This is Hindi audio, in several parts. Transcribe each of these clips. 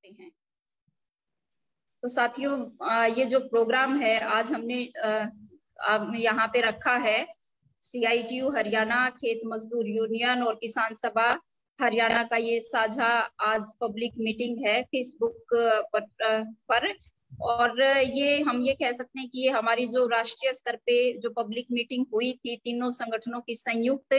सकते हैं। तो साथियों, ये जो प्रोग्राम है आज हमने यहाँ पे रखा है, CITU हरियाणा, खेत मजदूर यूनियन और किसान सभा हरियाणा का ये साझा आज पब्लिक मीटिंग है फेसबुक पर। और ये कह सकते हैं कि ये हमारी जो राष्ट्रीय स्तर पे जो पब्लिक मीटिंग हुई थी तीनों संगठनों की संयुक्त,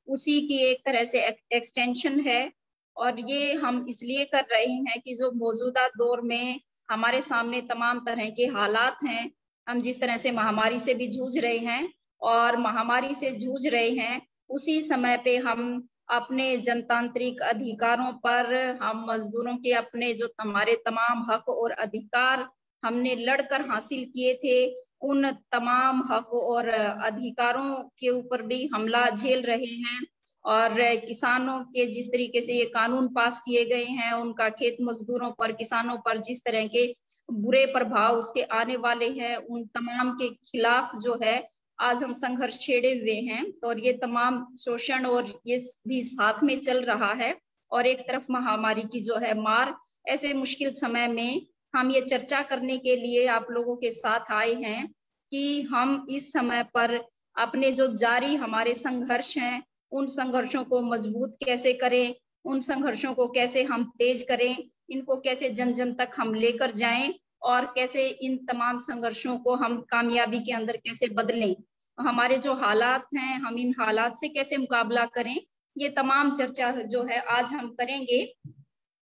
उसी की एक तरह से एक्सटेंशन है। और ये हम इसलिए कर रहे हैं कि जो मौजूदा दौर में हमारे सामने तमाम तरह के हालात हैं, हम जिस तरह से महामारी से भी जूझ रहे हैं और महामारी से जूझ रहे हैं उसी समय पे हम अपने जनतांत्रिक अधिकारों पर, हम मजदूरों के अपने जो हमारे तमाम हक और अधिकार हमने लड़कर हासिल किए थे, उन तमाम हक और अधिकारों के ऊपर भी हमला झेल रहे हैं। और किसानों के जिस तरीके से ये कानून पास किए गए हैं, उनका खेत मजदूरों पर, किसानों पर जिस तरह के बुरे प्रभाव उसके आने वाले हैं, उन तमाम के खिलाफ जो है आज हम संघर्ष छेड़े हुए हैं। और ये तमाम शोषण और ये भी साथ में चल रहा है। और एक तरफ महामारी की जो है मार, ऐसे मुश्किल समय में हम ये चर्चा करने के लिए आप लोगों के साथ आए हैं कि हम इस समय पर अपने जो जारी हमारे संघर्ष हैं, उन संघर्षों को मजबूत कैसे करें, उन संघर्षों को कैसे हम तेज करें, इनको कैसे जन जन तक हम लेकर जाएं और कैसे इन तमाम संघर्षों को हम कामयाबी के अंदर कैसे बदलें, हमारे जो हालात हैं हम इन हालात से कैसे मुकाबला करें, ये तमाम चर्चा जो है आज हम करेंगे।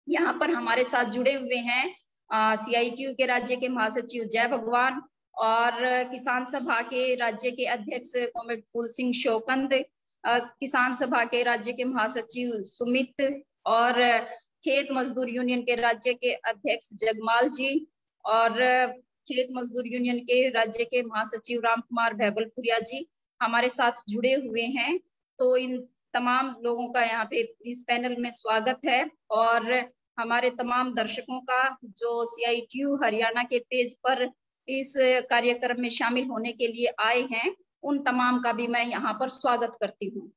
यहाँ पर हमारे साथ जुड़े हुए हैं CITU के राज्य के महासचिव जय भगवान और किसान सभा के राज्य के अध्यक्ष कॉमरेड फूल सिंह शोकंद, किसान सभा के राज्य के महासचिव सुमित और खेत मजदूर यूनियन के राज्य के अध्यक्ष जगमाल जी और खेत मजदूर यूनियन के राज्य के महासचिव राम कुमार भैबलपुरिया जी हमारे साथ जुड़े हुए हैं। तो इन तमाम लोगों का यहाँ पे इस पैनल में स्वागत है। और हमारे तमाम दर्शकों का जो CITU हरियाणा के पेज पर इस कार्यक्रम में शामिल होने के लिए आए हैं, उन तमाम का भी मैं यहाँ पर स्वागत करती हूँ।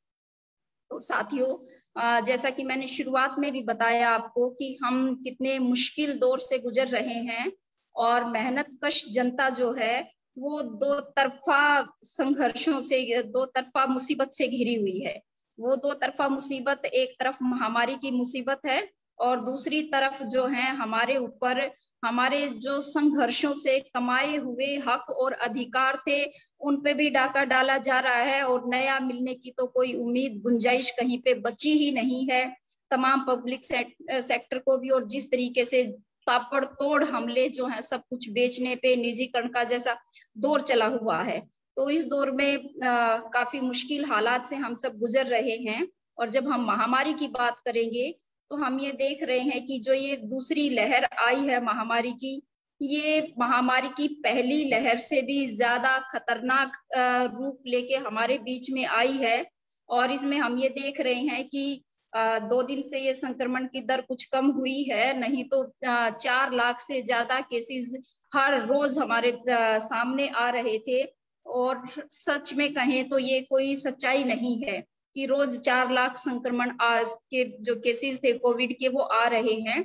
तो साथियों, जैसा कि मैंने शुरुआत में भी बताया आपको कि हम कितने मुश्किल दौर से गुजर रहे हैं और मेहनतकश जनता जो है वो दो तरफा संघर्षों से, दो तरफा मुसीबत से घिरी हुई है। वो दो तरफा मुसीबत, एक तरफ महामारी की मुसीबत है और दूसरी तरफ जो है हमारे ऊपर हमारे जो संघर्षों से कमाए हुए हक और अधिकार थे उन पे भी डाका डाला जा रहा है और नया मिलने की तो कोई उम्मीद गुंजाइश कहीं पे बची ही नहीं है। तमाम पब्लिक सेक्टर को भी, और जिस तरीके से ताबड़तोड़ हमले जो है सब कुछ बेचने पे, निजीकरण का जैसा दौर चला हुआ है, तो इस दौर में काफी मुश्किल हालात से हम सब गुजर रहे हैं। और जब हम महामारी की बात करेंगे तो हम ये देख रहे हैं कि जो ये दूसरी लहर आई है महामारी की, ये महामारी की पहली लहर से भी ज्यादा खतरनाक रूप लेके हमारे बीच में आई है। और इसमें हम ये देख रहे हैं कि 2 दिन से ये संक्रमण की दर कुछ कम हुई है, नहीं तो 4 लाख से ज्यादा केसेस हर रोज हमारे सामने आ रहे थे। और सच में कहें तो ये कोई सच्चाई नहीं है कि रोज 4 लाख संक्रमण के जो केसेस थे कोविड के वो आ रहे हैं।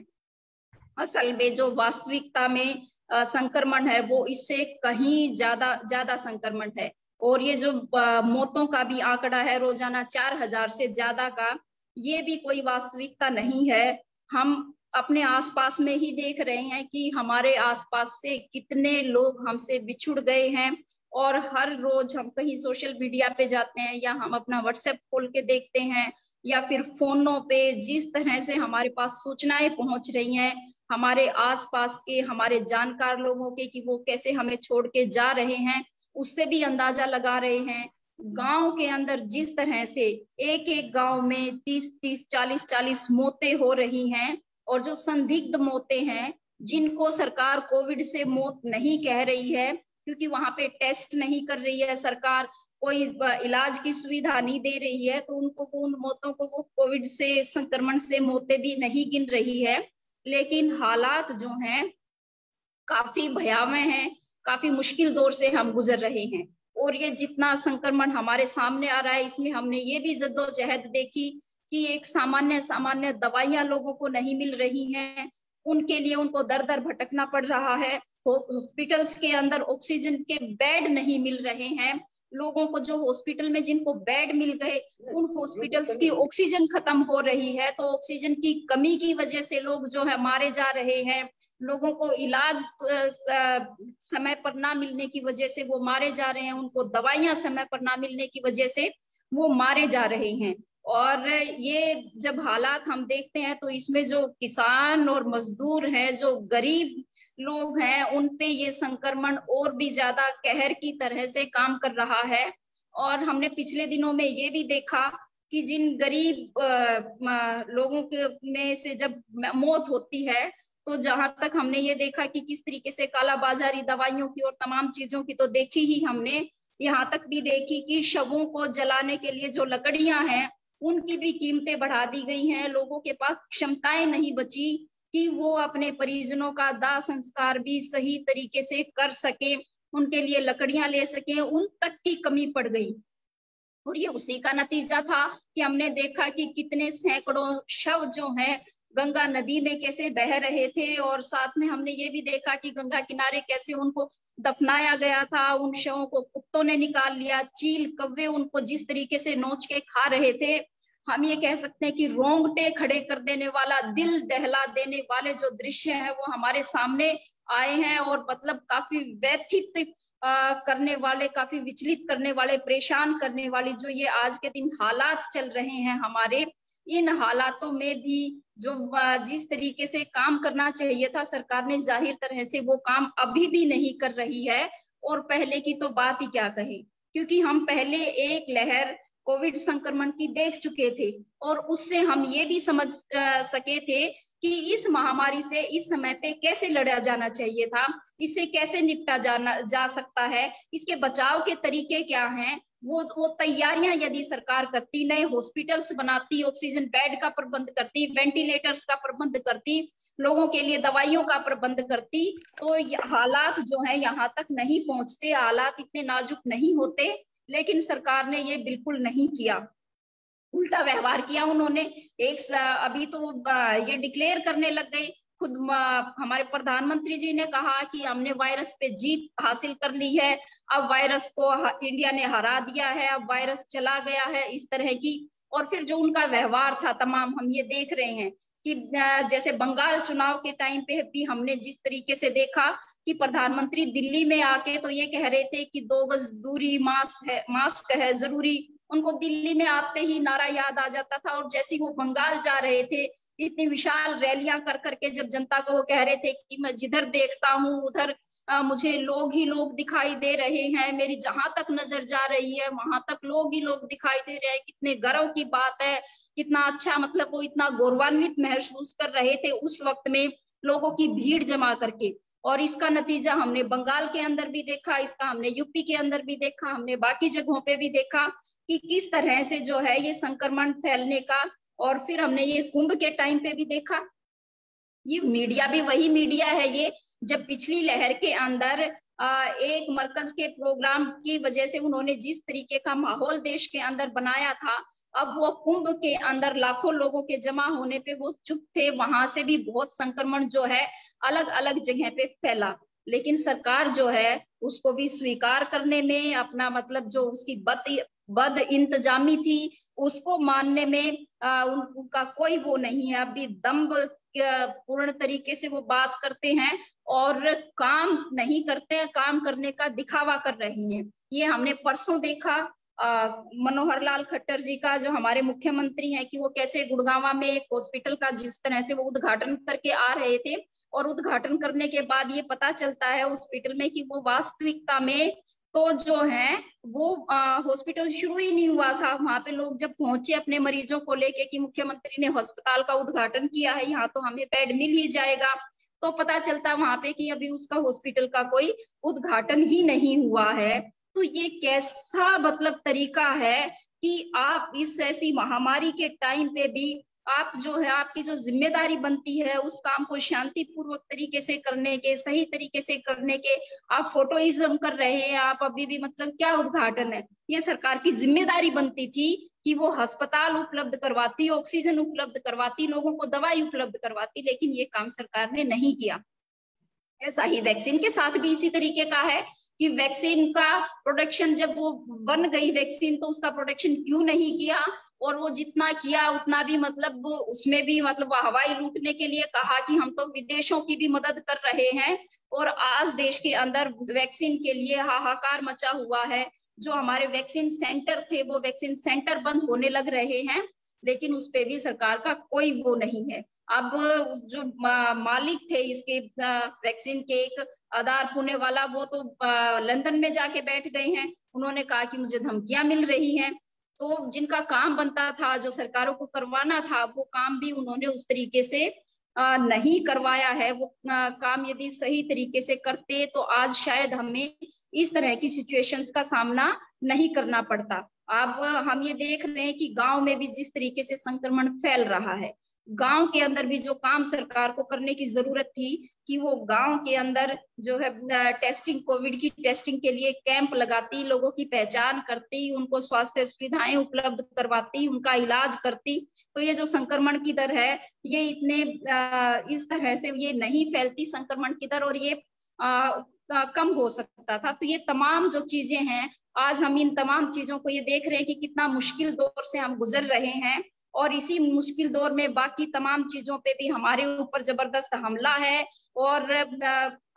असल में जो वास्तविकता में संक्रमण है वो इससे कहीं ज्यादा संक्रमण है। और ये जो मौतों का भी आंकड़ा है रोजाना 4000 से ज्यादा का, ये भी कोई वास्तविकता नहीं है। हम अपने आसपास में ही देख रहे हैं कि हमारे आसपास से कितने लोग हमसे बिछुड़ गए हैं। और हर रोज हम कहीं सोशल मीडिया पे जाते हैं या हम अपना WhatsApp खोल के देखते हैं या फिर फोनों पे जिस तरह से हमारे पास सूचनाएं पहुंच रही हैं हमारे आसपास के, हमारे जानकार लोगों के, कि वो कैसे हमें छोड़ के जा रहे हैं, उससे भी अंदाजा लगा रहे हैं। गांव के अंदर जिस तरह से एक एक गांव में 30-30, 40-40 मौतें हो रही हैं, और जो संदिग्ध मौतें हैं जिनको सरकार कोविड से मौत नहीं कह रही है क्योंकि वहां पे टेस्ट नहीं कर रही है सरकार, कोई इलाज की सुविधा नहीं दे रही है, तो उनको उन मौतों को वो कोविड से संक्रमण से मौतें भी नहीं गिन रही है। लेकिन हालात जो हैं काफी भयावह हैं, काफी मुश्किल दौर से हम गुजर रहे हैं। और ये जितना संक्रमण हमारे सामने आ रहा है, इसमें हमने ये भी जद्दोजहद देखी कि एक सामान्य दवाइयां लोगों को नहीं मिल रही हैं, उनके लिए उनको दर दर भटकना पड़ रहा है। हॉस्पिटल्स के अंदर ऑक्सीजन के बेड नहीं मिल रहे हैं लोगों को। जो हॉस्पिटल में जिनको बेड मिल गए उन हॉस्पिटल्स की ऑक्सीजन खत्म हो रही है, तो ऑक्सीजन की कमी की वजह से लोग जो है मारे जा रहे हैं। लोगों को इलाज समय पर ना मिलने की वजह से वो मारे जा रहे हैं, उनको दवाइयां समय पर ना मिलने की वजह से वो मारे जा रहे हैं। और ये जब हालात हम देखते हैं तो इसमें जो किसान और मजदूर हैं, जो गरीब लोग हैं, उन पे ये संक्रमण और भी ज्यादा कहर की तरह से काम कर रहा है। और हमने पिछले दिनों में ये भी देखा कि जिन गरीब लोगों के में से जब मौत होती है, तो जहां तक हमने ये देखा कि किस तरीके से कालाबाजारी दवाइयों की और तमाम चीजों की तो देखी ही हमने, यहाँ तक भी देखी कि शवों को जलाने के लिए जो लकड़ियां हैं उनकी भी कीमतें बढ़ा दी गई हैं। लोगों के पास क्षमताएं नहीं बची कि वो अपने परिजनों का दाह संस्कार भी सही तरीके से कर सके, उनके लिए लकड़ियां ले सके, उन तक की कमी पड़ गई। और ये उसी का नतीजा था कि हमने देखा कि कितने सैकड़ों शव जो हैं गंगा नदी में कैसे बह रहे थे। और साथ में हमने ये भी देखा कि गंगा किनारे कैसे उनको दफनाया गया था, उन शवों को कुत्तों ने निकाल लिया, चील कौवे उनको जिस तरीके से नोच के खा रहे थे। हम ये कह सकते हैं कि रोंगटे खड़े कर देने वाला, दिल दहला देने वाले जो दृश्य है वो हमारे सामने आए हैं। और मतलब काफी व्यथित करने वाले, काफी विचलित करने वाले, परेशान करने वाली जो ये आज के दिन हालात चल रहे हैं हमारे, इन हालातों में भी जो जिस तरीके से काम करना चाहिए था सरकार ने, जाहिर तरह से वो काम अभी भी नहीं कर रही है। और पहले की तो बात ही क्या कहें, क्योंकि हम पहले एक लहर कोविड संक्रमण की देख चुके थे और उससे हम ये भी समझ सके थे कि इस महामारी से इस समय पे कैसे लड़ा जाना चाहिए था, इससे कैसे निपटा जा सकता है, इसके बचाव के तरीके क्या हैं। वो तैयारियां यदि सरकार करती, नए हॉस्पिटल्स बनाती, ऑक्सीजन बेड का प्रबंध करती, वेंटिलेटर्स का प्रबंध करती, लोगों के लिए दवाइयों का प्रबंध करती, तो हालात जो है यहाँ तक नहीं पहुंचते, हालात इतने नाजुक नहीं होते। लेकिन सरकार ने ये बिल्कुल नहीं किया, उल्टा व्यवहार किया उन्होंने। अभी तो ये डिक्लेयर करने लग गए, खुद हमारे प्रधानमंत्री जी ने कहा कि हमने वायरस पे जीत हासिल कर ली है, अब वायरस को इंडिया ने हरा दिया है, अब वायरस चला गया है, इस तरह की। और फिर जो उनका व्यवहार था तमाम हम ये देख रहे हैं कि जैसे बंगाल चुनाव के टाइम पे भी हमने जिस तरीके से देखा कि प्रधानमंत्री दिल्ली में आके तो ये कह रहे थे कि 2 गज दूरी, मास्क है जरूरी, उनको दिल्ली में आते ही नारा याद आ जाता था। और जैसे वो बंगाल जा रहे थे, इतनी विशाल रैलियां कर करके जब जनता को वो कह रहे थे कि मैं जिधर देखता हूँ उधर मुझे लोग ही लोग दिखाई दे रहे हैं, मेरी जहां तक नजर जा रही है वहां तक लोग ही लोग दिखाई दे रहे हैं, कितने गर्व की बात है, कितना अच्छा, मतलब वो इतना गौरवान्वित महसूस कर रहे थे उस वक्त में लोगों की भीड़ जमा करके। और इसका नतीजा हमने बंगाल के अंदर भी देखा, इसका हमने यूपी के अंदर भी देखा, हमने बाकी जगहों पे भी देखा कि किस तरह से जो है ये संक्रमण फैलने का। और फिर हमने ये कुंभ के टाइम पे भी देखा, ये मीडिया भी वही मीडिया है ये, जब पिछली लहर के अंदर एक मरकज के प्रोग्राम की वजह से उन्होंने जिस तरीके का माहौल देश के अंदर बनाया था, अब वो कुंभ के अंदर लाखों लोगों के जमा होने पे वो चुप थे, वहां से भी बहुत संक्रमण जो है अलग अलग जगह पे फैला। लेकिन सरकार जो है उसको भी स्वीकार करने में, अपना मतलब जो उसकी बद इंतजामी थी उसको मानने में उनका कोई वो नहीं है, अभी दम्भ पूर्ण तरीके से वो बात करते हैं और काम नहीं करते हैं, काम करने का दिखावा कर रही हैं। ये हमने परसों देखा मनोहर लाल खट्टर जी का, जो हमारे मुख्यमंत्री हैं, कि वो कैसे गुड़गांव में एक हॉस्पिटल का जिस तरह से वो उद्घाटन करके आ रहे थे, और उद्घाटन करने के बाद ये पता चलता है हॉस्पिटल में कि वो वास्तविकता में तो जो है वो हॉस्पिटल शुरू ही नहीं हुआ था। वहां पे लोग जब पहुंचे अपने मरीजों को लेके कि मुख्यमंत्री ने अस्पताल का उद्घाटन किया है, यहाँ तो हमें बेड मिल ही जाएगा, तो पता चलता वहां पे कि अभी उसका हॉस्पिटल का कोई उद्घाटन ही नहीं हुआ है। तो ये कैसा मतलब तरीका है कि आप इस ऐसी महामारी के टाइम पे भी आप जो है, आपकी जो जिम्मेदारी बनती है उस काम को शांतिपूर्वक तरीके से करने के, सही तरीके से करने के, आप फोटोइज्म कर रहे हैं। आप अभी भी मतलब क्या उद्घाटन है, ये सरकार की जिम्मेदारी बनती थी कि वो अस्पताल उपलब्ध करवाती, ऑक्सीजन उपलब्ध करवाती, लोगों को दवाई उपलब्ध करवाती, लेकिन ये काम सरकार ने नहीं किया। ऐसा ही वैक्सीन के साथ भी इसी तरीके का है कि वैक्सीन का प्रोडक्शन, जब वो बन गई वैक्सीन तो उसका प्रोडक्शन क्यों नहीं किया, और वो जितना किया उतना भी मतलब उसमें भी मतलब हवाई लूटने के लिए कहा कि हम तो विदेशों की भी मदद कर रहे हैं। और आज देश के अंदर वैक्सीन के लिए हाहाकार मचा हुआ है। जो हमारे वैक्सीन सेंटर थे वो वैक्सीन सेंटर बंद होने लग रहे हैं, लेकिन उस पे भी सरकार का कोई वो नहीं है। अब जो मालिक थे इसके वैक्सीन के, एक आधार पुणे वाला, वो तो लंदन में जाके बैठ गए हैं। उन्होंने कहा कि मुझे धमकियां मिल रही हैं। तो जिनका काम बनता था, जो सरकारों को करवाना था, वो काम भी उन्होंने उस तरीके से नहीं करवाया है। वो काम यदि सही तरीके से करते तो आज शायद हमें इस तरह की सिचुएशंस का सामना नहीं करना पड़ता। अब हम ये देख रहे हैं कि गांव में भी जिस तरीके से संक्रमण फैल रहा है, गांव के अंदर भी जो काम सरकार को करने की जरूरत थी कि वो गांव के अंदर जो है टेस्टिंग, कोविड की टेस्टिंग के लिए कैंप लगाती, लोगों की पहचान करती, उनको स्वास्थ्य सुविधाएं उपलब्ध करवाती, उनका इलाज करती, तो ये जो संक्रमण की दर है ये इतने इस तरह से ये नहीं फैलती संक्रमण की दर, और ये कम हो सकता था। तो ये तमाम जो चीजें हैं, आज हम इन तमाम चीजों को ये देख रहे हैं कि कितना मुश्किल दौर से हम गुजर रहे हैं, और इसी मुश्किल दौर में बाकी तमाम चीजों पे भी हमारे ऊपर जबरदस्त हमला है। और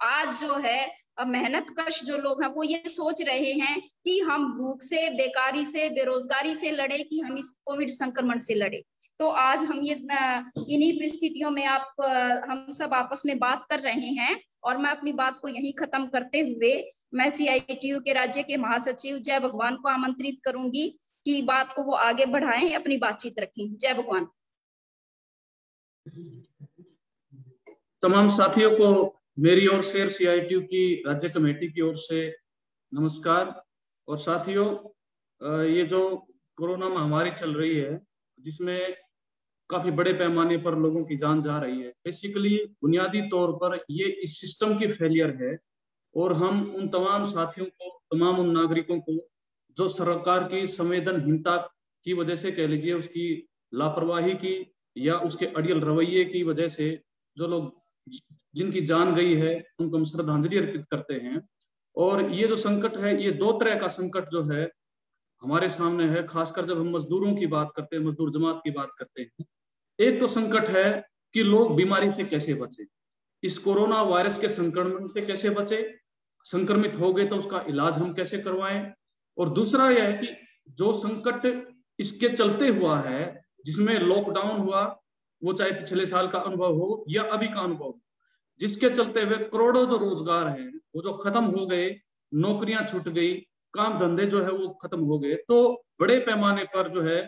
आज जो है मेहनत कश जो लोग हैं वो ये सोच रहे हैं कि हम भूख से, बेकारी से, बेरोजगारी से लड़े कि हम इस कोविड संक्रमण से लड़े। तो आज हम ये इन्हीं परिस्थितियों में हम सब आपस में बात कर रहे हैं। और मैं अपनी बात को यहीं खत्म करते हुए मैं CITU के राज्य के महासचिव जय भगवान को आमंत्रित करूंगी कि बात को वो आगे बढ़ाएं, अपनी बातचीत रखें। जय भगवान। तमाम साथियों को मेरी ओर से, CITU की राज्य कमेटी की ओर से नमस्कार। और साथियों, ये जो कोरोना महामारी चल रही है जिसमें काफी बड़े पैमाने पर लोगों की जान जा रही है, बेसिकली बुनियादी तौर पर ये इस सिस्टम की फेलियर है। और हम उन तमाम साथियों को, तमाम उन नागरिकों को जो सरकार की संवेदनहीनता की वजह से कह लीजिए, उसकी लापरवाही की या उसके अड़ियल रवैये की वजह से जो लोग जिनकी जान गई है, उनको हम श्रद्धांजलि अर्पित करते हैं। और ये जो संकट है, ये दो तरह का संकट जो है हमारे सामने है, खासकर जब हम मजदूरों की बात करते हैं, मजदूर जमात की बात करते हैं। एक तो संकट है कि लोग बीमारी से कैसे बचे, इस कोरोना वायरस के संक्रमण से कैसे बचे, संक्रमित हो गए तो उसका इलाज हम कैसे करवाएं। और दूसरा यह है कि जो संकट इसके चलते हुआ है, जिसमें लॉकडाउन हुआ, वो चाहे पिछले साल का अनुभव हो या अभी का अनुभव हो, जिसके चलते हुए करोड़ों जो रोजगार हैं वो जो खत्म हो गए, नौकरियां छूट गई, काम धंधे जो है वो खत्म हो गए। तो बड़े पैमाने पर जो है,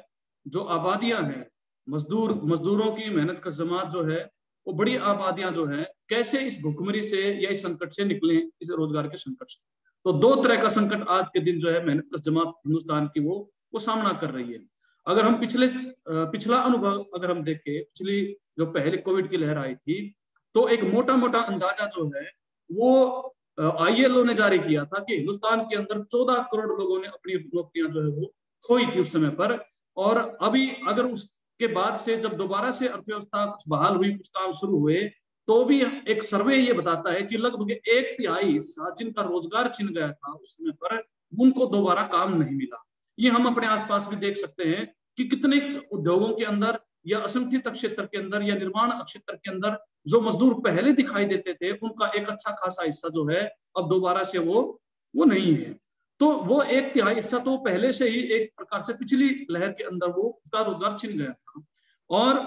जो आबादियां हैं, मजदूरों की मेहनत का जमात जो है, वो बड़ी आबादियां जो है कैसे इस भुखमरी से या इस संकट से निकले, इस रोजगार के संकट से। तो दो तरह का संकट आज के दिन जो है मेहनत का जमात हिंदुस्तान की वो सामना कर रही है। अगर हम पिछला अनुभव अगर हम देखें, पिछली जो पहले कोविड की लहर आई थी, तो एक मोटा मोटा अंदाजा जो है वो ILO ने जारी किया था कि हिंदुस्तान के अंदर 14 करोड़ लोगों ने अपनी नौकरियां जो है वो खोई थी उस समय पर। और अभी अगर उसके बाद से जब दोबारा से अर्थव्यवस्था कुछ बहाल हुई, कुछ काम शुरू हुए, तो भी एक सर्वे ये बताता है कि लगभग 1/3 हिस्सा जिनका रोजगार छिन गया था उस समय पर, उनको दोबारा काम नहीं मिला। ये हम अपने आसपास भी देख सकते हैं कि कितने उद्योगों के अंदर या असंगठित क्षेत्र के अंदर या निर्माण क्षेत्र के अंदर जो मजदूर पहले दिखाई देते थे, उनका एक अच्छा खासा हिस्सा जो है अब दोबारा से वो नहीं है। तो वो 1/3 हिस्सा तो पहले से ही एक प्रकार से पिछली लहर के अंदर वो उसका रोजगार छिन गया था। और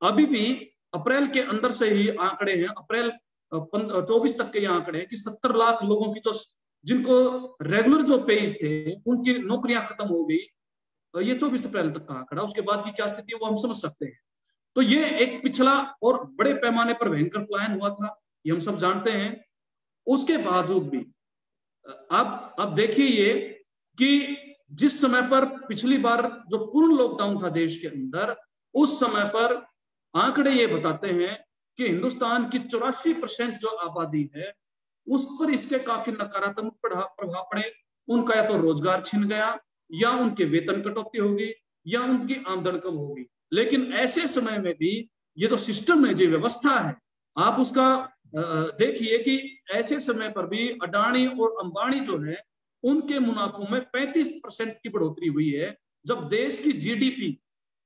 अभी भी अप्रैल के अंदर से ही आंकड़े हैं, अप्रैल 24 तक के ये आंकड़े हैं कि 70 लाख लोगों की जो जिनको रेगुलर जो पेज थे उनकी नौकरियां खत्म हो गई। ये 24 अप्रैल तक का आंकड़ा, उसके बाद की क्या स्थिति है वो हम समझ सकते हैं। तो ये एक पिछला और बड़े पैमाने पर भयंकर पलायन हुआ था, ये हम सब जानते हैं। उसके बावजूद भी अब देखिए ये कि जिस समय पर पिछली बार जो पूर्ण लॉकडाउन था देश के अंदर, उस समय पर आंकड़े ये बताते हैं कि हिंदुस्तान की 84% जो आबादी है उस पर इसके काफी नकारात्मक प्रभाव पड़े। उनका या तो रोजगार छिन गया, या उनके वेतन कटौती होगी, या उनकी आमदन कम होगी। लेकिन ऐसे समय में भी ये जो सिस्टम है, जो व्यवस्था है, आप उसका देखिए कि ऐसे समय पर भी अडानी और अंबानी जो है उनके मुनाफों में 35% की बढ़ोतरी हुई है। जब देश की जीडीपी,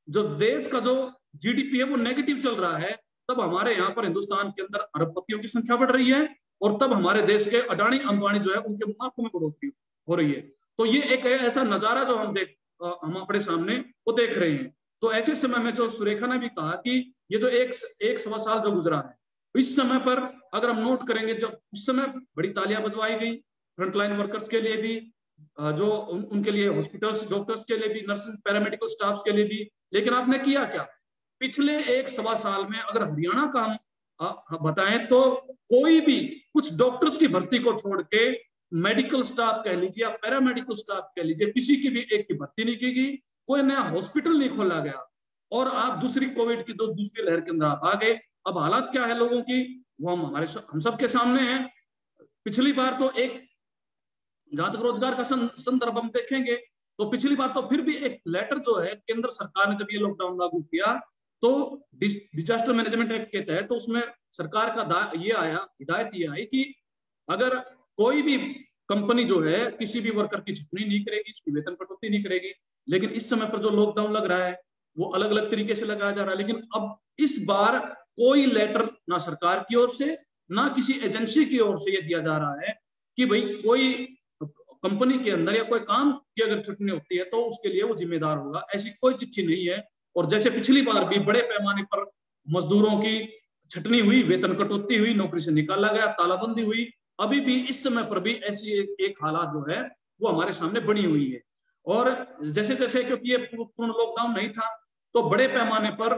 जो देश का जो जीडीपी है वो नेगेटिव चल रहा है, तब हमारे यहाँ पर हिंदुस्तान के अंदर अरबपतियों की संख्या बढ़ रही है, और तब हमारे देश के अडानी अंबानी जो है उनके मुनाफों में बढ़ोतरी हो रही है। तो ये एक ऐसा नजारा जो हम अपने सामने वो देख रहे हैं। तो ऐसे समय में जो सुरेखा ने भी कहा कि ये जो एक सवा साल जो गुजरा है, इस समय पर अगर हम नोट करेंगे, जब उस समय बड़ी तालियां बजवाई गई फ्रंटलाइन वर्कर्स के लिए भी, जो उनके लिए हॉस्पिटल्स, डॉक्टर्स के लिए भी, नर्सिंग पैरामेडिकल स्टाफ के लिए भी। लेकिन आपने किया क्या? पिछले एक सवा साल में अगर हरियाणा का हम बताएं तो कोई भी, कुछ डॉक्टर्स की भर्ती को छोड़ के मेडिकल स्टाफ कह लीजिए या पैरामेडिकल स्टाफ कह लीजिए, किसी की भी एक की भर्ती नहीं की गई, कोई नया हॉस्पिटल नहीं खोला गया। और आप दूसरी कोविड की दूसरी लहर के अंदर आप आ गए। अब हालात क्या है लोगों की, वो हम सबके सामने है। पिछली बार तो एक, जहां तक रोजगार का संदर्भ हम देखेंगे तो पिछली बार तो फिर भी एक लेटर जो है केंद्र सरकार ने जब ये लॉकडाउन लागू किया तो डिजास्टर मैनेजमेंट एक्ट के तहत, तो उसमें सरकार का ये आया, हिदायत ये आई कि अगर कोई भी कंपनी जो है किसी भी वर्कर की छुट्टी नहीं करेगी, उसकी वेतन कटौती नहीं करेगी। लेकिन इस समय पर जो लॉकडाउन लग रहा है वो अलग अलग तरीके से लगाया जा रहा है। लेकिन अब इस बार कोई लेटर ना सरकार की ओर से ना किसी एजेंसी की ओर से ये दिया जा रहा है कि भाई कोई कंपनी के अंदर या कोई काम की अगर छुट्टी होती है तो उसके लिए वो जिम्मेदार होगा, ऐसी कोई चिट्ठी नहीं है। और जैसे पिछली बार भी बड़े पैमाने पर मजदूरों की छटनी हुई, वेतन कटौती हुई, नौकरी से निकाला गया, तालाबंदी हुई, अभी भी इस समय पर भी ऐसी एक हालात जो है वो हमारे सामने बनी हुई है। और जैसे जैसे, क्योंकि ये पूर्ण लॉकडाउन नहीं था, तो बड़े पैमाने पर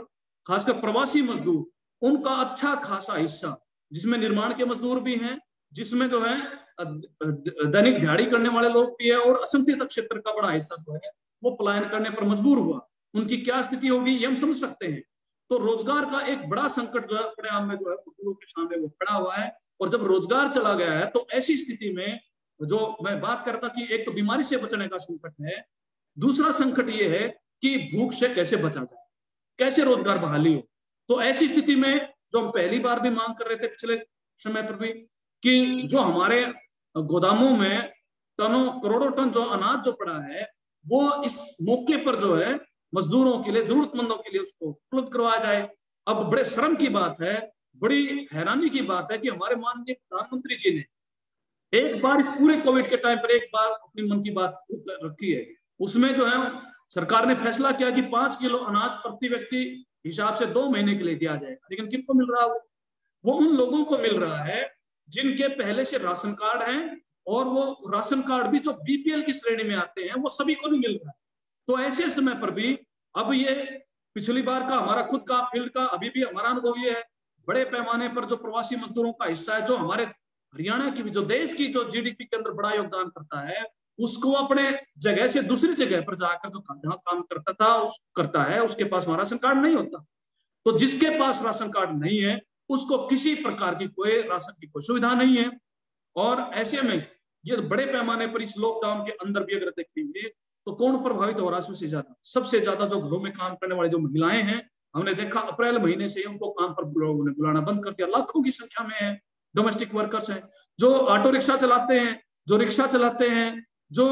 खासकर प्रवासी मजदूर, उनका अच्छा खासा हिस्सा, जिसमें निर्माण के मजदूर भी हैं, जिसमें जो है दैनिक दिहाड़ी करने वाले लोग भी है, और असंगठित क्षेत्र का बड़ा हिस्सा जो है वो पलायन करने पर मजबूर हुआ। उनकी क्या स्थिति होगी ये हम समझ सकते हैं। तो रोजगार का एक बड़ा संकट जो है अपने आप में जो है मजदूरों के सामने वो खड़ा हुआ है। और जब रोजगार चला गया है तो ऐसी स्थिति में जो मैं बात करता कि एक तो बीमारी से बचने का संकट है, दूसरा संकट ये है कि भूख से कैसे बचा जाए, कैसे रोजगार बहाली हो। तो ऐसी स्थिति में जो हम पहली बार भी मांग कर रहे थे पिछले समय पर भी, कि जो हमारे गोदामों में करोड़ों टन जो अनाज जो पड़ा है वो इस मौके पर जो है मजदूरों के लिए, जरूरतमंदों के लिए उसको उपलब्ध करवाया जाए। अब बड़े शर्म की बात है, बड़ी हैरानी की बात है कि हमारे माननीय प्रधानमंत्री जी ने एक बार इस पूरे कोविड के टाइम पर एक बार अपनी मन की बात रखी है। उसमें जो है सरकार ने फैसला किया कि 5 किलो अनाज प्रति व्यक्ति हिसाब से 2 महीने के लिए दिया जाएगा। लेकिन किनको मिल रहा है? वो उन लोगों को मिल रहा है जिनके पहले से राशन कार्ड हैं, और वो राशन कार्ड भी जो बीपीएल की श्रेणी में आते हैं वो सभी को नहीं मिल रहा है। तो ऐसे समय पर भी, अब ये पिछली बार का हमारा खुद का फील्ड का अभी भी हमारा अनुभव ये है, बड़े पैमाने पर जो प्रवासी मजदूरों का हिस्सा है, जो हमारे हरियाणा की भी, जो देश की जो जीडीपी के अंदर बड़ा योगदान करता है, उसको अपने जगह से दूसरी जगह पर जाकर जो जहां काम करता है उसके पास वहां राशन कार्ड नहीं होता। तो जिसके पास राशन कार्ड नहीं है उसको किसी प्रकार की कोई राशन की कोई सुविधा नहीं है। और ऐसे में ये बड़े पैमाने पर इस लॉकडाउन के अंदर भी अगर देखेंगे तो कौन प्रभावित हो रहा है सबसे ज्यादा? सबसे ज्यादा जो घरों में काम करने वाली जो महिलाएं हैं, हमने देखा अप्रैल महीने से उनको काम पर बुलाना बंद कर दिया। लाखों की संख्या में है डोमेस्टिक वर्कर्स हैं, जो ऑटो रिक्शा चलाते हैं, जो रिक्शा चलाते हैं, जो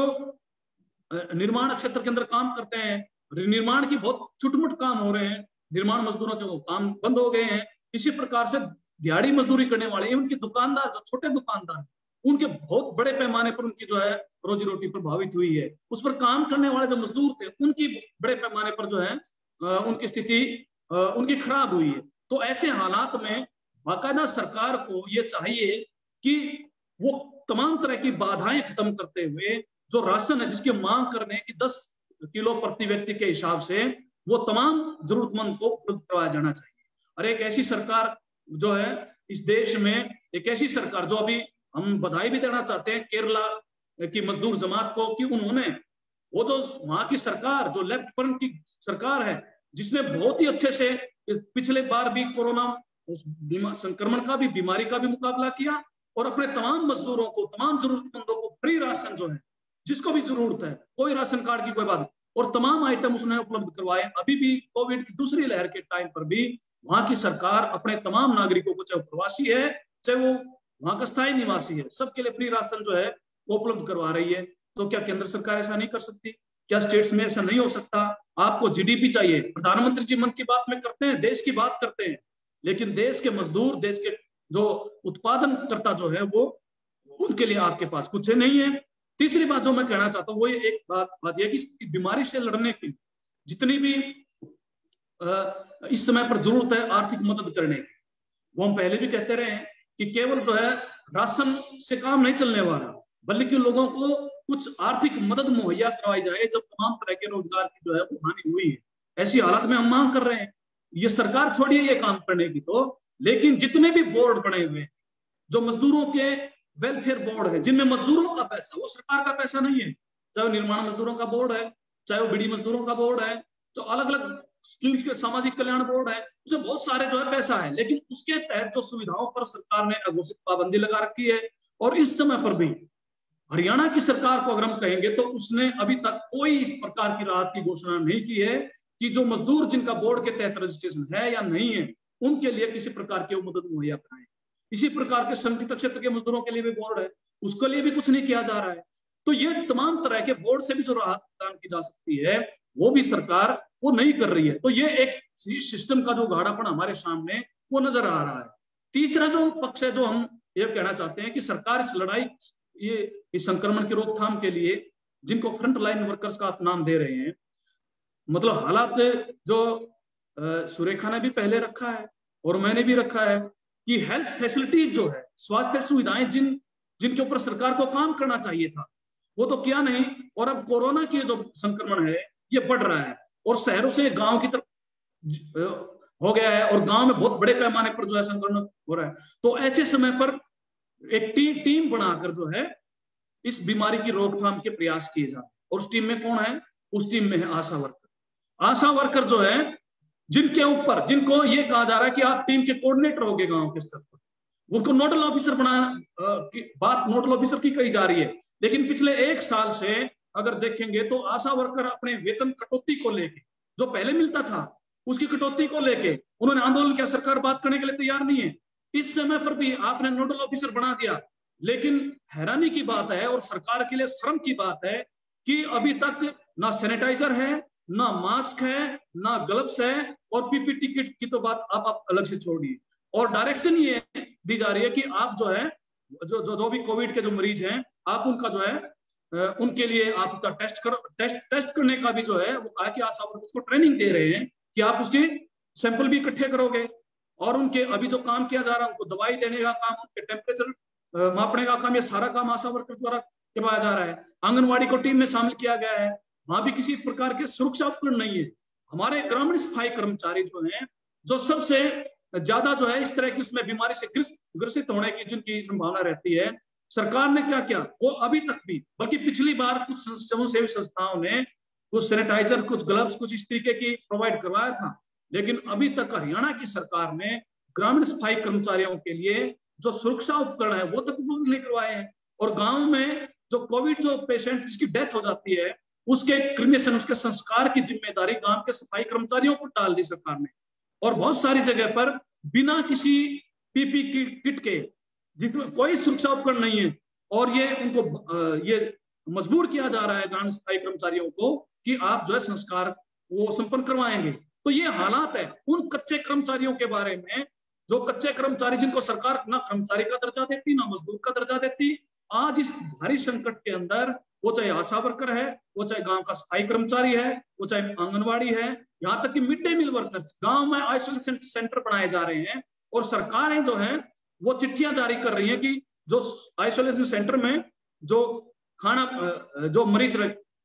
निर्माण क्षेत्र के अंदर काम करते हैं। निर्माण की बहुत छुटमुट काम हो रहे हैं, निर्माण मजदूरों के काम बंद हो गए हैं। इसी प्रकार से दिहाड़ी मजदूरी करने वाले, उनके दुकानदार, जो छोटे दुकानदार, उनके बहुत बड़े पैमाने पर उनकी जो है रोजी रोटी प्रभावित हुई है। उस पर काम करने वाले जो मजदूर थे उनकी बड़े पैमाने पर जो है उनकी स्थिति उनकी खराब हुई है। तो ऐसे हालात में बाकायदा सरकार को ये चाहिए कि वो तमाम तरह की बाधाएं खत्म करते हुए जो राशन है जिसकी मांग करने की 10 किलो प्रति व्यक्ति के हिसाब से, वो तमाम जरूरतमंद को उपलब्ध करवाया जाना चाहिए। और एक ऐसी सरकार जो है इस देश में, एक ऐसी सरकार जो अभी हम बधाई भी देना चाहते हैं केरला की मजदूर जमात को कि उन्होंने वो जो वहां की सरकार, जो लेफ्ट फ्रंट की सरकार है, जिसने बहुत ही अच्छे से पिछले बार भी कोरोना उस संक्रमण का भी, बीमारी का भी मुकाबला किया और अपने तमाम मजदूरों को, तमाम जरूरतमंदों को फ्री राशन जो है, जिसको भी जरूरत है, कोई राशन कार्ड की कोई बात नहीं, और तमाम आइटम उसने उपलब्ध करवाए। अभी भी कोविड की दूसरी लहर के टाइम पर भी वहां की सरकार अपने तमाम नागरिकों को, चाहे प्रवासी है चाहे वो वहां का स्थायी निवासी है, सबके लिए फ्री राशन जो है वो उपलब्ध करवा रही है। तो क्या केंद्र सरकार ऐसा नहीं कर सकती? क्या स्टेट्स में ऐसा नहीं हो सकता? आपको जीडीपी चाहिए, प्रधानमंत्री जी मन की बात में करते हैं, देश की बात करते हैं, लेकिन देश के मजदूर, देश के जो उत्पादन करता जो है वो, उनके लिए आपके पास कुछ नहीं है। तीसरी बात जो मैं कहना चाहता हूँ वो एक बात यह कि बीमारी से लड़ने की जितनी भी इस समय पर जरूरत है आर्थिक मदद करने की, वो हम पहले भी कहते रहे हैं कि केवल जो है राशन से काम नहीं चलने वाला, बल्कि लोगों को कुछ आर्थिक मदद मुहैया करवाई जाए जब तमाम तरह के रोजगार की जो है वो हानि हुई है। ऐसी हालत में हम मांग कर रहे हैं, ये सरकार छोड़िए ये काम करने की तो, लेकिन जितने भी बोर्ड बने हुए, जो मजदूरों के वेलफेयर बोर्ड है, जिनमें मजदूरों का पैसा, वो सरकार का पैसा नहीं है, चाहे वो निर्माण मजदूरों का बोर्ड है, चाहे वो बीड़ी मजदूरों का बोर्ड है, जो अलग अलग स्कीम्स के सामाजिक कल्याण बोर्ड है, उसमें बहुत सारे जो है पैसा है, लेकिन उसके तहत जो सुविधाओं पर सरकार ने अघोषित पाबंदी लगा रखी है। और इस समय पर भी हरियाणा की सरकार को अगर हम कहेंगे तो उसने अभी तक कोई इस प्रकार की राहत की घोषणा नहीं की है कि जो मजदूर जिनका बोर्ड के तहत रजिस्ट्रेशन है या नहीं है, उनके लिए किसी प्रकार की मदद मुहैया कराएं। इसी प्रकार के संगठित क्षेत्र के मजदूरों के लिए भी बोर्ड है, उसके लिए भी कुछ नहीं किया जा रहा है। तो ये तमाम तरह के बोर्ड से भी जो राहत प्रदान की जा सकती है वो भी सरकार वो नहीं कर रही है। तो ये एक सिस्टम का जो गाढ़ापन हमारे सामने वो नजर आ रहा है। तीसरा जो पक्ष है जो हम ये कहना चाहते हैं कि सरकार इस लड़ाई, ये इस संक्रमण की रोकथाम के लिए जिनको फ्रंट लाइन वर्कर्स का आप नाम दे रहे हैं, मतलब हालात जो सुरेखा ने भी पहले रखा है और मैंने भी रखा है कि हेल्थ फैसिलिटीज जो है, स्वास्थ्य सुविधाएं जिनके ऊपर सरकार को काम करना चाहिए था वो तो किया नहीं। और अब कोरोना की जो संक्रमण है ये बढ़ रहा है और शहरों से गांव की तरफ हो गया है और गांव में बहुत बड़े पैमाने पर जो है संक्रमण हो रहा है। तो ऐसे समय पर एक टीम बनाकर जो है इस बीमारी की रोकथाम के प्रयास किए जाते हैं। और उस टीम में कौन है? उस टीम में है आशा वर्कर। आशा वर्कर जो है जिनके ऊपर, जिनको ये कहा जा रहा है कि आप टीम के कोऑर्डिनेटर होंगे गांव के स्तर पर, उनको नोडल ऑफिसर बात नोडल ऑफिसर की कही जा रही है। लेकिन पिछले एक साल से अगर देखेंगे तो आशा वर्कर अपने वेतन कटौती को लेके, जो पहले मिलता था उसकी कटौती को लेके उन्होंने आंदोलन किया, सरकार बात करने के लिए तैयार नहीं है। इस समय पर भी आपने नोडल ऑफिसर बना दिया, लेकिन हैरानी की बात है और सरकार के लिए शर्म की बात है कि अभी तक ना सैनिटाइजर है, ना मास्क है, ना ग्लव्स है, और पीपीटी किट की तो बात आप अलग से छोड़िए। और डायरेक्शन ये दी जा रही है कि आप जो है जो भी कोविड के जो मरीज हैं, आप उनका जो है उनके लिए आपका टेस्ट करने का भी जो है वो कहा कि आशा वर्कर्स को ट्रेनिंग दे रहे हैं कि आप उसके सैंपल भी इकट्ठे करोगे और उनके अभी जो काम किया जा रहा है, उनको दवाई देने का काम, उनके टेम्परेचर मापने का काम, ये सारा काम आशा वर्कर्स द्वारा करवाया जा रहा है। आंगनबाड़ी को टीम में शामिल किया गया है, वहां भी किसी प्रकार के सुरक्षा उपकरण नहीं है। हमारे ग्रामीण सफाई कर्मचारी जो हैं, जो सबसे ज्यादा जो है इस तरह की उसमें बीमारी से ग्रसित होने की जिनकी संभावना रहती है, सरकार ने क्या किया? वो अभी तक भी, बल्कि पिछली बार कुछ स्वयंसेवी संस्थाओं ने कुछ सैनिटाइजर, कुछ ग्लव्स, कुछ इस तरीके की प्रोवाइड करवाया था, लेकिन अभी तक हरियाणा की सरकार ने ग्रामीण सफाई कर्मचारियों के लिए जो सुरक्षा उपकरण है वो तक उपलब्ध नहीं करवाए हैं। और गांव में जो कोविड जो पेशेंट जिसकी डेथ हो जाती है, उसके क्रिमेशन, उसके संस्कार की जिम्मेदारी गांव के सफाई कर्मचारियों पर डाल दी सरकार ने। और बहुत सारी जगह पर बिना किसी पीपी किट के, जिसमें कोई सुरक्षा उपकरण नहीं है, और ये उनको ये मजबूर किया जा रहा है ग्रामीण सफाई कर्मचारियों को कि आप जो है संस्कार वो संपन्न करवाएंगे। तो ये हालात है उन कच्चे कर्मचारियों के बारे में, जो कच्चे कर्मचारी जिनको सरकार ना कर्मचारी का दर्जा देती, ना मजदूर का दर्जा देती। आज इस भारी संकट के अंदर, वो चाहे आशा वर्कर है, वो चाहे गांव का सफाई कर्मचारी है, वो चाहे आंगनबाड़ी है, यहाँ तक कि मिड डे मील वर्कर्स, गांव में आइसोलेशन सेंटर बनाए जा रहे हैं और सरकारें जो है वो चिट्ठियां जारी कर रही हैं कि जो आइसोलेशन सेंटर में जो खाना, जो मरीज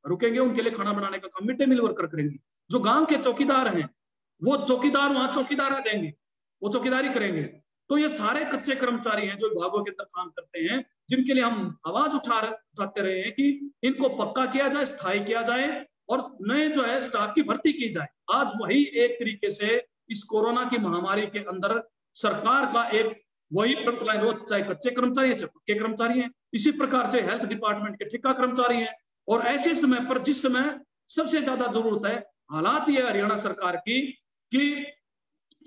रुकेंगे उनके लिए खाना बनाने का काम मिड डे मील वर्कर करेंगे। जो गांव के चौकीदार हैं, वो चौकीदार वहां चौकीदार देंगे, वो चौकीदारी करेंगे। तो ये सारे कच्चे कर्मचारी हैं जो विभागों के अंदर काम करते हैं, जिनके लिए हम आवाज उठाते रहे हैं कि इनको पक्का किया जाए, स्थायी किया जाए, और नए जो है स्टाफ की भर्ती की जाए। आज वही एक तरीके से इस कोरोना की महामारी के अंदर सरकार का एक वही फ्रंटलाइन, वो चाहे कच्चे कर्मचारी हैं चाहे पक्के कर्मचारी हैं, इसी प्रकार से हेल्थ डिपार्टमेंट के ठेका कर्मचारी हैं। और ऐसे समय पर जिस समय सबसे ज्यादा जरूरत है, हालात ये हरियाणा सरकार की कि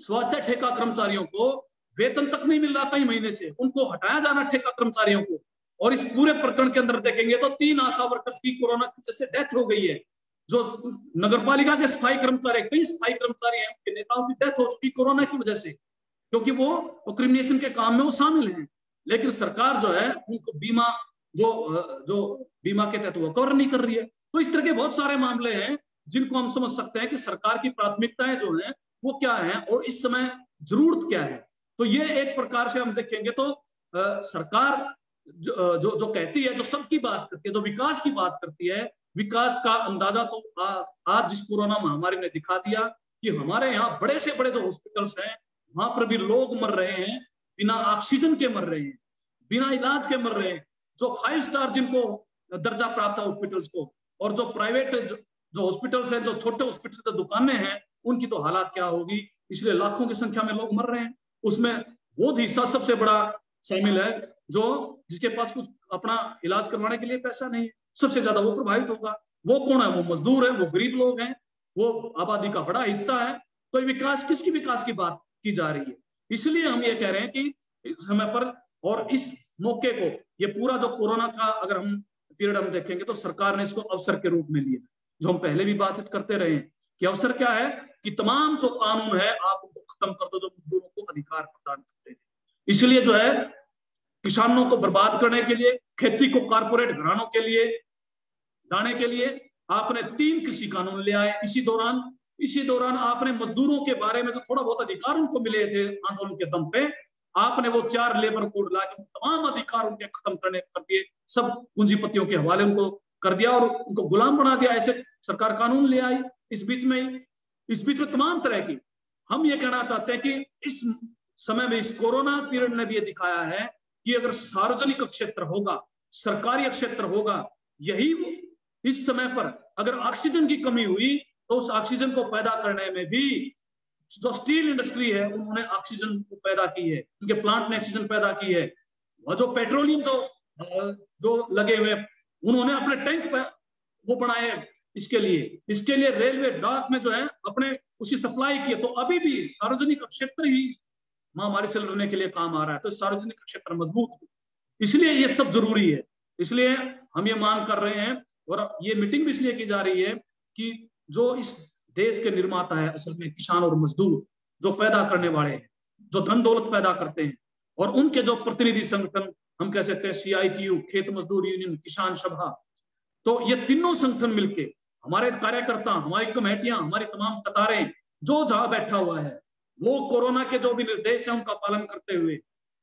स्वास्थ्य ठेका कर्मचारियों को वेतन तक नहीं मिल रहा कई महीने से, उनको हटाया जाना ठेका कर्मचारियों को। और इस पूरे प्रकरण के अंदर देखेंगे तो 3 आशा वर्कर्स की कोरोना की वजह से डेथ हो गई है। जो नगर पालिका के सफाई कर्मचारी, कई सफाई कर्मचारी हैं, उनके नेताओं की डेथ हो चुकी कोरोना की वजह से, क्योंकि वो क्रिमिनेशन के काम में वो शामिल हैं। लेकिन सरकार जो है उनको बीमा जो बीमा के तहत वो कवर नहीं कर रही है। तो इस तरह के बहुत सारे मामले हैं जिनको हम समझ सकते हैं कि सरकार की प्राथमिकताएं जो हैं वो क्या है और इस समय जरूरत क्या है। तो ये एक प्रकार से हम देखेंगे तो सरकार जो कहती है, जो सबकी बात करती है, जो विकास की बात करती है, विकास का अंदाजा तो आज जिस कोरोना महामारी ने दिखा दिया कि हमारे यहाँ बड़े से बड़े जो हॉस्पिटल्स हैं वहां पर भी लोग मर रहे हैं, बिना ऑक्सीजन के मर रहे हैं, बिना इलाज के मर रहे हैं। जो 5 स्टार जिनको दर्जा प्राप्त है हॉस्पिटल्स को, और जो प्राइवेट जो हॉस्पिटल्स हैं, जो छोटे हॉस्पिटल जो दुकानें हैं, उनकी तो हालात क्या होगी। इसलिए लाखों की संख्या में लोग मर रहे हैं। उसमें वो हिस्सा सबसे बड़ा शामिल है जो जिसके पास कुछ अपना इलाज करवाने के लिए पैसा नहीं है, सबसे ज्यादा वो प्रभावित होगा। वो कौन है? वो मजदूर है, वो गरीब लोग हैं, वो आबादी का बड़ा हिस्सा है। तो विकास, किसकी विकास की बात की जा रही है? इसलिए हम ये कह रहे हैं कि इस समय पर और इस मौके को, ये पूरा जो कोरोना का अगर हम पीरियड हम देखेंगे तो सरकार ने इसको अवसर के रूप में लिया, जो हम पहले भी बातचीत करते रहे हैं कि अवसर क्या है कि तमाम जो कानून है आप उनको खत्म कर दो जो मजदूरों को अधिकार प्रदान करते हैं। इसलिए जो है किसानों को बर्बाद करने के लिए, खेती को कारपोरेट घरानों के लिए लाने के लिए आपने 3 कृषि कानून ले आए। इसी दौरान आपने मजदूरों के बारे में जो थोड़ा बहुत अधिकार उनको मिले थे आंदोलन के दम पे, आपने वो 4 लेबर कोड ला के तमाम अधिकार उनके खत्म कर दिए, सब पूंजीपतियों के हवाले उनको कर दिया और उनको गुलाम बना दिया। ऐसे सरकार कानून ले आई। इस बीच में तमाम तरह की, हम ये कहना चाहते हैं कि इस समय में, इस कोरोना पीरियड ने भी ये दिखाया है कि अगर सार्वजनिक क्षेत्र होगा, सरकारी क्षेत्र होगा, यही इस समय पर अगर ऑक्सीजन की कमी हुई तो उस ऑक्सीजन को पैदा करने में भी जो स्टील इंडस्ट्री है उन्होंने ऑक्सीजन को पैदा की है, उनके प्लांट ने ऑक्सीजन पैदा की है। और जो पेट्रोलियम जो लगे हुए उन्होंने अपने टैंक वो बनाए इसके लिए रेलवे डाक में जो है अपने उसकी सप्लाई की है। तो अभी भी सार्वजनिक क्षेत्र ही महामारी से लड़ने के लिए काम आ रहा है। तो सार्वजनिक क्षेत्र मजबूत हो, इसलिए ये सब जरूरी है। इसलिए हम ये मांग कर रहे हैं और ये मीटिंग भी इसलिए की जा रही है कि जो इस देश के निर्माता है असल में किसान और मजदूर, जो पैदा करने वाले हैं, जो धन दौलत पैदा करते हैं, और उनके जो प्रतिनिधि संगठन हम कह सकते हैं CITU, खेत मजदूर यूनियन, किसान सभा, तो ये तीनों संगठन मिलके, हमारे कार्यकर्ता, हमारी कमेटियां, हमारी तमाम कतारें, जो जहां बैठा हुआ है वो कोरोना के जो भी निर्देश है उनका पालन करते हुए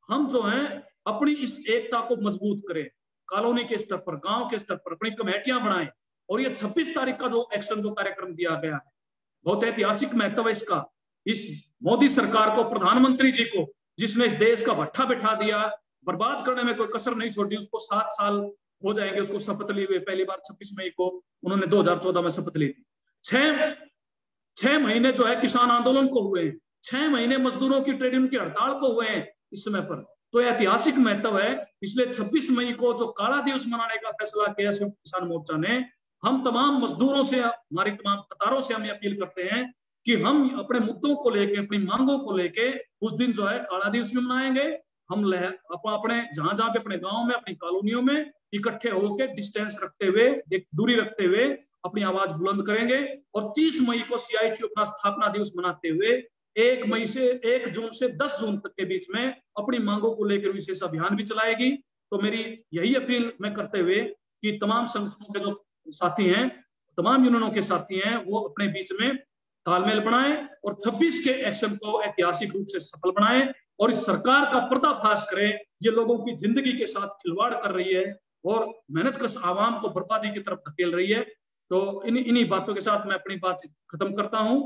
हम जो है अपनी इस एकता को मजबूत करें। कॉलोनी के स्तर पर, गांव के स्तर पर अपनी कमेटियां बनाएं। और ये 26 तारीख का जो एक्शन जो कार्यक्रम दिया गया है, बहुत ऐतिहासिक महत्व है इसका। इस मोदी सरकार को, प्रधानमंत्री जी को, जिसने इस देश का भट्ठा बिठा दिया, बर्बाद करने में कोई कसर नहीं छोड़ी, उसको 7 साल हो जाएंगे उसको शपथ लिए हुए। पहली बार 26 मई को उन्होंने 2014 में शपथ ली थी। 6 महीने जो है किसान आंदोलन को हुए हैं, 6 महीने मजदूरों की ट्रेड यूनियन की हड़ताल को हुए हैं इस समय पर। तो ऐतिहासिक महत्व है। इसलिए 26 मई को जो काला दिवस मनाने का फैसला किया संयुक्त किसान मोर्चा ने, हम तमाम मजदूरों से, हमारी तमाम कतारों से हम अपील करते हैं कि हम अपने मुद्दों को लेके, अपनी मांगों को लेके उस दिन जो है काला दिवस में मनाएंगे। हम अपने जहां जहां पे अपने गांव में, अपनी कॉलोनियों में इकट्ठे होकर डिस्टेंस रखते हुए, एक दूरी रखते हुए अपनी आवाज बुलंद करेंगे। और 30 मई को CITU अपना स्थापना दिवस मनाते हुए 1 जून से 10 जून तक के बीच में अपनी मांगों को लेकर विशेष अभियान भी चलाएगी। तो मेरी यही अपील मैं करते हुए कि तमाम संगठनों के जो साथी हैं, तमाम यूनियनों के साथी हैं, वो अपने बीच में तालमेल बनाएं और 26 के एक्शन को ऐतिहासिक रूप से सफल बनाएं और इस सरकार का पर्दाफाश करें। ये लोगों की जिंदगी के साथ खिलवाड़ कर रही है और मेहनतकश आवाम को बर्बादी की तरफ धकेल रही है। तो इन्हीं बातों के साथ मैं अपनी बातचीत खत्म करता हूं।